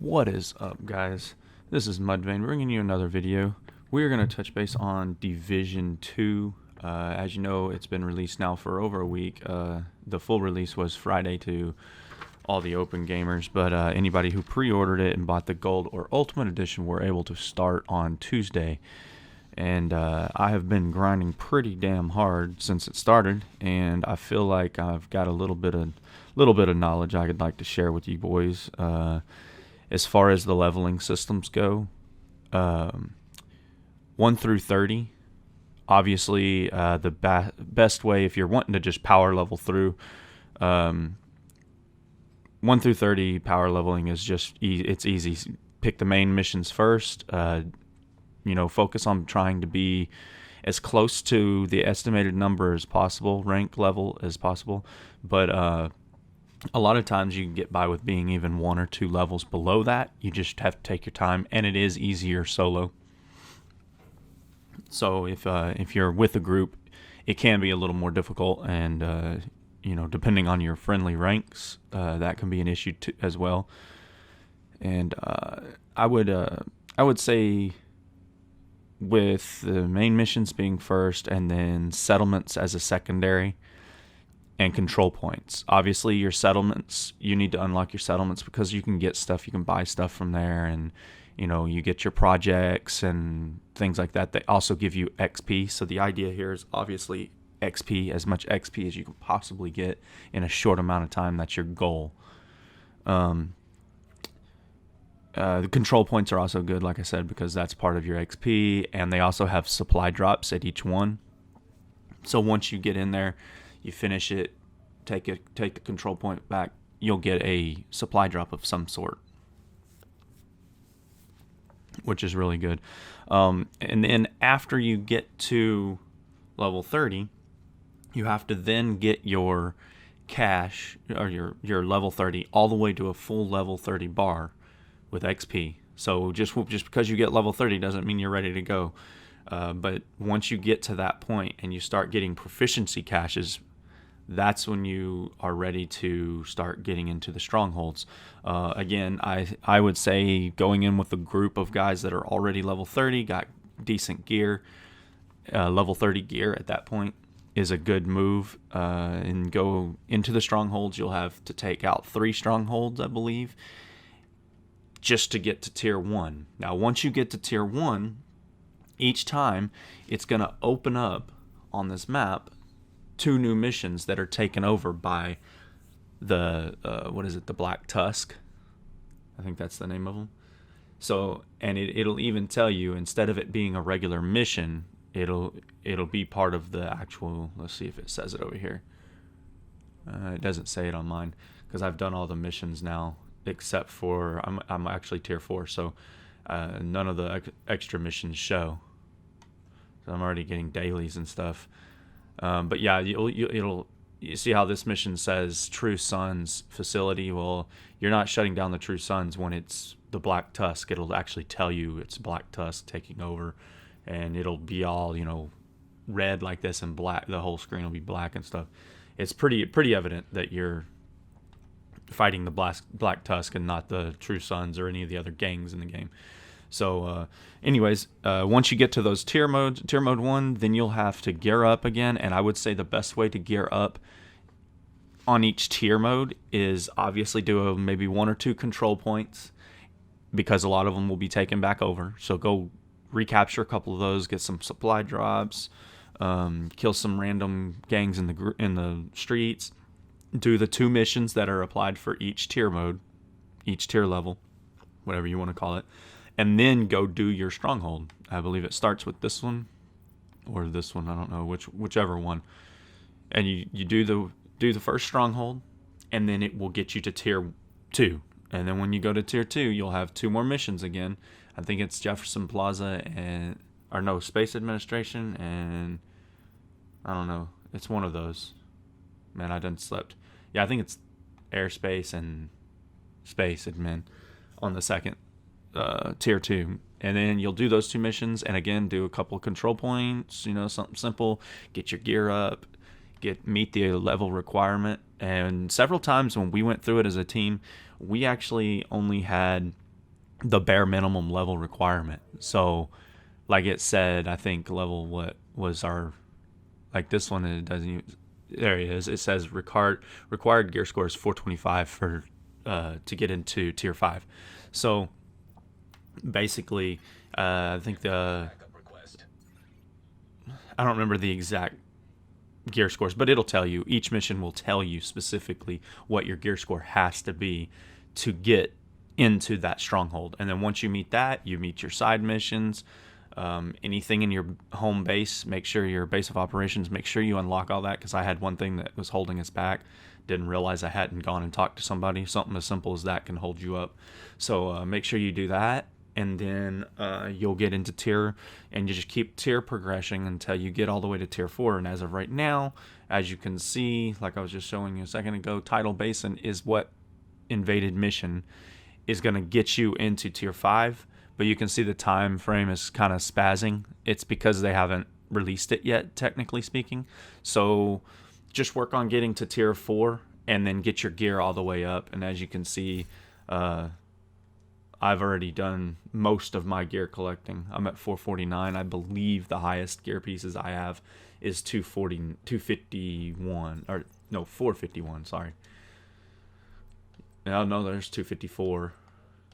What is up, guys? This is Muddvain bringing you another video. We're going to touch base on Division 2. As you know, it's been released now for over a week. The full release was Friday to all the open gamers, but anybody who pre-ordered it and bought the Gold or Ultimate Edition were able to start on Tuesday. And I have been grinding pretty damn hard since it started, and I feel like I've got a little bit of knowledge I'd like to share with you boys. As far as the leveling systems go, 1 through 30, obviously the best way if you're wanting to just power level through, 1 through 30 power leveling is just it's easy. Pick the main missions first. Focus on trying to be as close to the estimated number as possible, rank level as possible. But a lot of times you can get by with being even 1 or 2 levels below that. You just have to take your time, and it is easier solo. So if you're with a group, it can be a little more difficult, and depending on your friendly ranks, that can be an issue too, as well. And I would say, with the main missions being first and then settlements as a secondary and control points. Obviously your settlements, you need to unlock your settlements because you can get stuff, you can buy stuff from there, and you get your projects and things like that. They also give you XP. So the idea here is obviously XP, as much XP as you can possibly get in a short amount of time. That's your goal. The control points are also good, like I said, because that's part of your XP, and they also have supply drops at each one. So once you get in there, you finish it, take the control point back, you'll get a supply drop of some sort, which is really good. And then after you get to level 30, you have to then get your cash, or your level 30, all the way to a full level 30 bar with XP. So just because you get level 30 doesn't mean you're ready to go. But once you get to that point and you start getting proficiency caches, that's when you are ready to start getting into the strongholds. Again, I would say going in with a group of guys that are already level 30, got decent gear, level 30 gear at that point is a good move, and go into the strongholds. You'll have to take out 3 strongholds, I believe, just to get to tier 1. Now, once you get to tier 1, each time it's going to open up on this map 2 new missions that are taken over by the the Black Tusk. I think that's the name of them. So, and it'll even tell you, instead of it being a regular mission, it'll be part of the actual. Let's see if it says it over here. It doesn't say it on mine because I've done all the missions now, except for I'm actually tier 4, so none of the extra missions show. So I'm already getting dailies and stuff. But yeah, you see how this mission says True Sons facility. Well, you're not shutting down the True Sons when it's the Black Tusk. It'll actually tell you it's Black Tusk taking over, and it'll be all red like this and black. The whole screen will be black and stuff. It's pretty evident that you're fighting the Black Tusk and not the True Sons or any of the other gangs in the game. So anyways, once you get to those tier mode 1, then you'll have to gear up again. And I would say the best way to gear up on each tier mode is obviously do maybe 1 or 2 control points, because a lot of them will be taken back over. So go recapture a couple of those, get some supply drops, kill some random gangs in the streets, do the 2 missions that are applied for each tier mode, each tier level, whatever you want to call it, and then go do your stronghold. I believe it starts with this one or this one. I don't know whichever one. And you do the first stronghold, and then it will get you to tier 2. And then when you go to tier 2, you'll have 2 more missions again. I think it's Jefferson Plaza Space Administration, and I don't know. It's one of those. Man, I done slept. Yeah, I think it's airspace and space admin on the second tier 2. And then you'll do those 2 missions, and again do a couple of control points, something simple, get your gear up, meet the level requirement. And several times when we went through it as a team, we actually only had the bare minimum level requirement. So, like it said, I think level what was our, like this one, it doesn't even, there it is. It says required gear score is 425 for to get into tier 5. So basically, I think I don't remember the exact gear scores, but it'll tell you, each mission will tell you specifically what your gear score has to be to get into that stronghold. And then once you meet that, you meet your side missions. Anything in your home base, make sure your base of operations, make sure you unlock all that, because I had one thing that was holding us back. Didn't realize I hadn't gone and talked to somebody. Something as simple as that can hold you up. So make sure you do that, and then you'll get into tier, and you just keep tier progressing until you get all the way to tier 4. And as of right now, as you can see, like I was just showing you a second ago, Tidal Basin is what invaded mission is going to get you into tier 5. But you can see the time frame is kind of spazzing. It's because they haven't released it yet, technically speaking. So just work on getting to tier 4 and then get your gear all the way up. And as you can see, I've already done most of my gear collecting. I'm at 449. I believe the highest gear pieces I have is 251. Or no, 451, sorry. No, there's 254.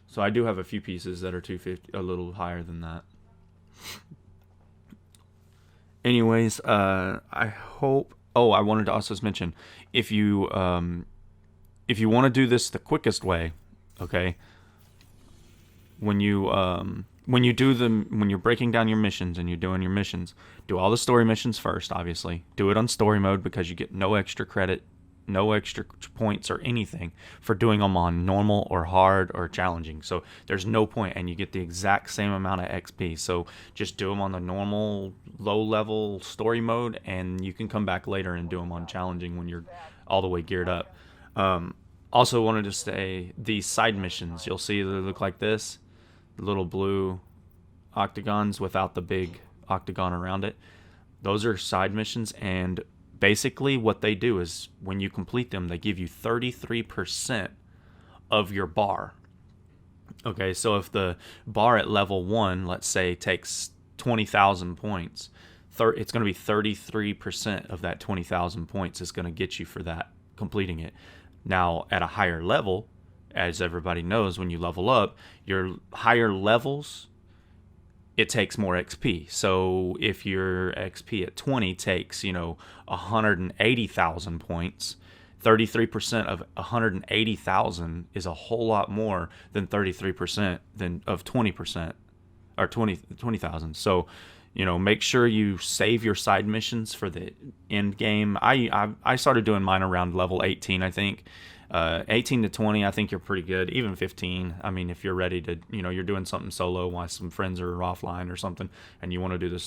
So I do have a few pieces that are 250, a little higher than that. Anyways, I hope. Oh, I wanted to also mention, if you want to do this the quickest way, okay. When you're breaking down your missions and you're doing your missions, do all the story missions first. Obviously, do it on story mode because you get no extra credit, no extra points or anything for doing them on normal or hard or challenging. So there's no point, and you get the exact same amount of XP. So just do them on the normal low level story mode, and you can come back later and do them on challenging when you're all the way geared up. Also wanted to say, these side missions, you'll see they look like this, little blue octagons without the big octagon around it. Those are side missions, and basically what they do is when you complete them, they give you 33% of your bar. Okay, so if the bar at level 1, let's say, takes 20,000 points, it's going to be 33% of that 20,000 points is going to get you for that, completing it. Now, at a higher level, as everybody knows, when you level up, your higher levels, it takes more XP. So if your XP at 20 takes, 180,000 points, 33% of 180,000 is a whole lot more than 33% of 20%, or 20,000. So, make sure you save your side missions for the end game. I started doing mine around level 18, I think. 18 to 20, I think you're pretty good. Even 15, I mean, if you're ready to, you're doing something solo while some friends are offline or something, and you want to do the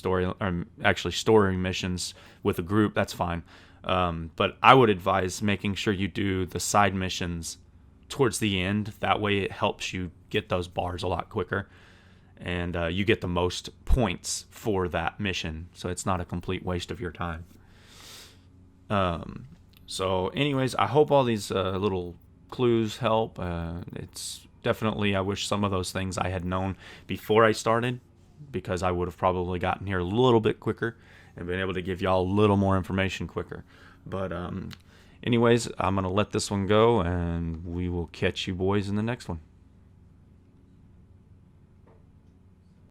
story missions with a group, that's fine. But I would advise making sure you do the side missions towards the end. That way it helps you get those bars a lot quicker, and you get the most points for that mission, so it's not a complete waste of your time. So anyways, I hope all these little clues help. It's definitely, I wish some of those things I had known before I started, because I would have probably gotten here a little bit quicker and been able to give y'all a little more information quicker. But anyways, I'm going to let this one go, and we will catch you boys in the next one.